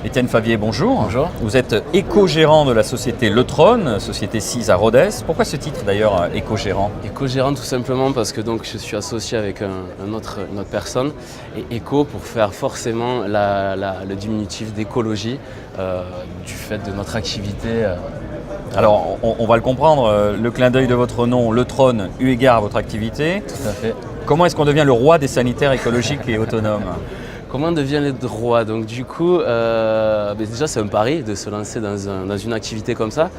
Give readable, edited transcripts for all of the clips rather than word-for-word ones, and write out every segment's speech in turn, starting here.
Étienne Favier, bonjour. Bonjour. Vous êtes éco-gérant de la société Le Trône, société 6 à Rodez. Pourquoi ce titre d'ailleurs, éco-gérant? Éco-gérant tout simplement parce que donc, je suis associé avec une autre personne. Et éco pour faire forcément le diminutif d'écologie du fait de notre activité. Alors on va le comprendre, le clin d'œil de votre nom, Le Trône, eu égard à votre activité. Tout à fait. Comment est-ce qu'on devient le roi des sanitaires écologiques et autonomes? Comment on devient le roi? Donc du coup, déjà c'est un pari de se lancer dans une activité comme ça.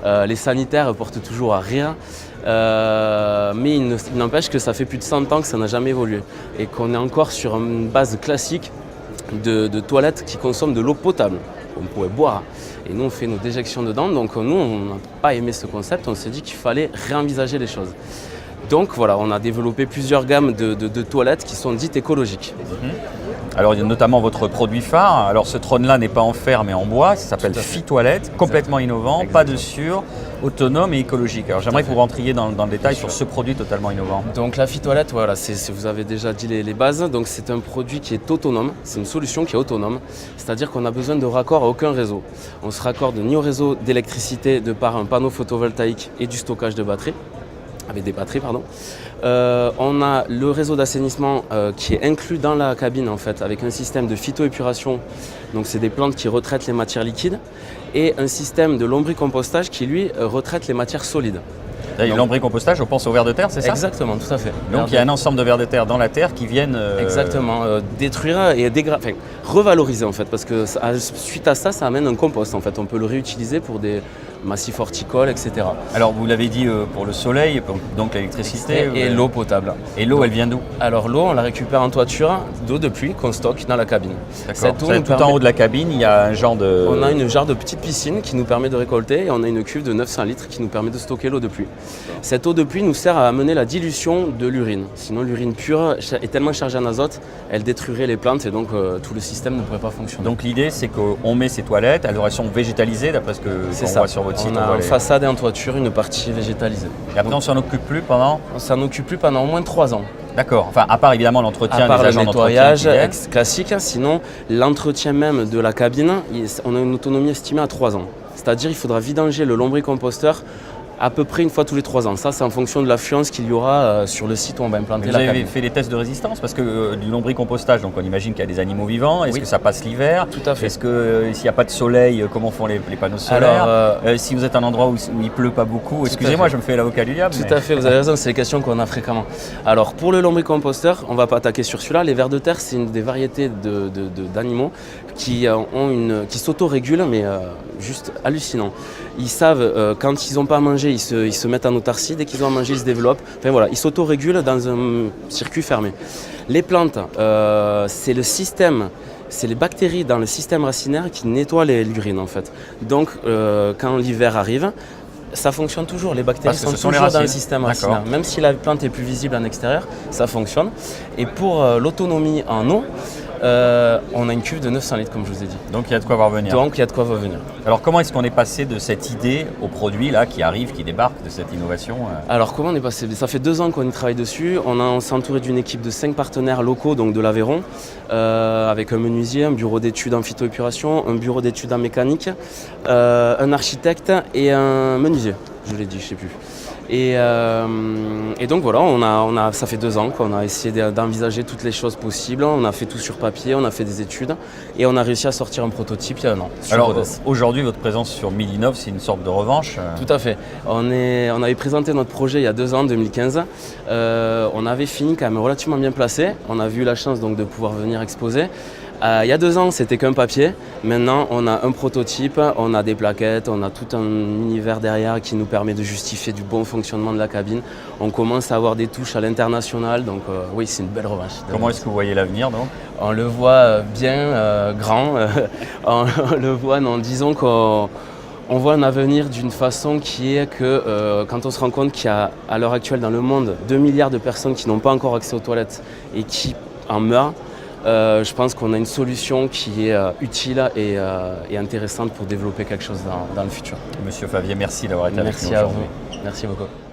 Les sanitaires portent toujours à rien, mais il n'empêche que ça fait plus de 100 ans que ça n'a jamais évolué et qu'on est encore sur une base classique de toilettes qui consomment de l'eau potable. On pourrait boire. Et nous, on fait nos déjections dedans. Donc nous, on n'a pas aimé ce concept. On s'est dit qu'il fallait réenvisager les choses. Donc voilà, on a développé plusieurs gammes de toilettes qui sont dites écologiques. Alors il y a notamment votre produit phare. Alors ce trône-là n'est pas en fer mais en bois, ça s'appelle Fitoilette, complètement innovant, pas de sueur, autonome et écologique. Alors j'aimerais que vous rentriez dans le détail sur ce produit totalement innovant. Donc la Fitoilette, voilà, vous avez déjà dit les bases. Donc c'est un produit qui est autonome, c'est une solution qui est autonome, c'est-à-dire qu'on a besoin de raccord à aucun réseau. On se raccorde ni au réseau d'électricité de par un panneau photovoltaïque et du stockage de batteries. Avec des batteries, pardon. On a le réseau d'assainissement qui est inclus dans la cabine en fait, avec un système de phytoépuration, donc c'est des plantes qui retraitent les matières liquides, et un système de lombricompostage qui lui retraite les matières solides. Là, lombricompostage, on pense aux vers de terre, c'est ça? Exactement, tout à fait. Donc il y a un ensemble de vers de terre dans la terre qui viennent... Exactement, détruire et revaloriser en fait, parce que suite à ça, ça amène un compost en fait. On peut le réutiliser pour des massifs horticoles, etc. Alors vous l'avez dit pour le soleil, donc l'électricité... Et l'eau potable. Et l'eau, elle vient d'où? Alors l'eau, on la récupère en toiture d'eau de pluie qu'on stocke dans la cabine. D'accord. Tout en haut de la cabine, il y a un genre de... On a une jarre de petite piscine qui nous permet de récolter et on a une cuve de 900 litres qui nous permet de stocker l'eau de pluie. Cette eau de pluie nous sert à amener la dilution de l'urine. Sinon l'urine pure est tellement chargée en azote, elle détruirait les plantes et donc tout le système ne pourrait pas fonctionner. Donc l'idée c'est qu'on met ces toilettes, elles sont végétalisées d'après ce qu'on voit sur votre site. On a en façade et en toiture une partie végétalisée. Et après on s'en occupe plus pendant? On s'en occupe plus pendant au moins 3 ans. D'accord, enfin à part évidemment l'entretien, les agents le nettoyage classique, sinon l'entretien même de la cabine, on a une autonomie estimée à 3 ans. C'est-à-dire il faudra vidanger le lombricomposteur à peu près une fois tous les 3 ans. Ça, c'est en fonction de l'affluence qu'il y aura sur le site où on va implanter la cabine. Vous avez fait des tests de résistance? Parce que du lombricompostage, donc on imagine qu'il y a des animaux vivants. Est-ce que ça passe l'hiver? Tout à fait. Est-ce que s'il n'y a pas de soleil, comment font les panneaux solaires? Si vous êtes à un endroit où il ne pleut pas beaucoup, excusez-moi, je me fais l'avocat du diable. Tout à fait, vous avez raison, c'est les questions qu'on a fréquemment. Alors pour le lombricomposteur, on ne va pas attaquer sur celui-là. Les vers de terre, c'est une des variétés d'animaux qui s'autorégulent, mais juste hallucinant. Ils savent, quand ils n'ont pas à manger, ils se mettent en autarcie. Dès qu'ils ont à manger, ils se développent. Enfin voilà, ils s'autorégulent dans un circuit fermé. Les plantes, c'est le système, c'est les bactéries dans le système racinaire qui nettoient l'urine en fait. Donc quand l'hiver arrive, ça fonctionne toujours, les bactéries sont toujours dans le système racinaire. Même si la plante est plus visible en extérieur, ça fonctionne. Et pour l'autonomie en eau, on a une cuve de 900 litres comme je vous ai dit. Donc il y a de quoi voir venir. Alors comment est-ce qu'on est passé de cette idée au produit là qui arrive, qui débarque de cette innovation? Alors comment on est passé? Ça fait 2 ans qu'on y travaille dessus. On s'est entouré d'une équipe de 5 partenaires locaux, donc de l'Aveyron, avec un menuisier, un bureau d'études en phytoépuration, un bureau d'études en mécanique, un architecte et un menuisier, je l'ai dit, je ne sais plus. Et donc voilà, ça fait 2 ans qu'on a essayé d'envisager toutes les choses possibles. On a fait tout sur papier, on a fait des études et on a réussi à sortir un prototype il y a 1 an. Alors aujourd'hui, votre présence sur Millinov, c'est une sorte de revanche? Tout à fait. On avait présenté notre projet il y a 2 ans, en 2015. On avait fini quand même relativement bien placé. On a eu la chance donc de pouvoir venir exposer. Il y a 2 ans, c'était qu'un papier. Maintenant, on a un prototype, on a des plaquettes, on a tout un univers derrière qui nous permet de justifier du bon fonctionnement de la cabine. On commence à avoir des touches à l'international, donc oui, c'est une belle revanche. Comment est-ce que vous voyez l'avenir donc? On le voit bien, grand. On le voit, non, disons qu'on voit un avenir d'une façon qui est que quand on se rend compte qu'il y a à l'heure actuelle dans le monde 2 milliards de personnes qui n'ont pas encore accès aux toilettes et qui en meurent, je pense qu'on a une solution qui est utile et intéressante pour développer quelque chose dans le futur. Monsieur Favier, merci d'avoir été avec nous aujourd'hui. Merci à vous. Merci beaucoup.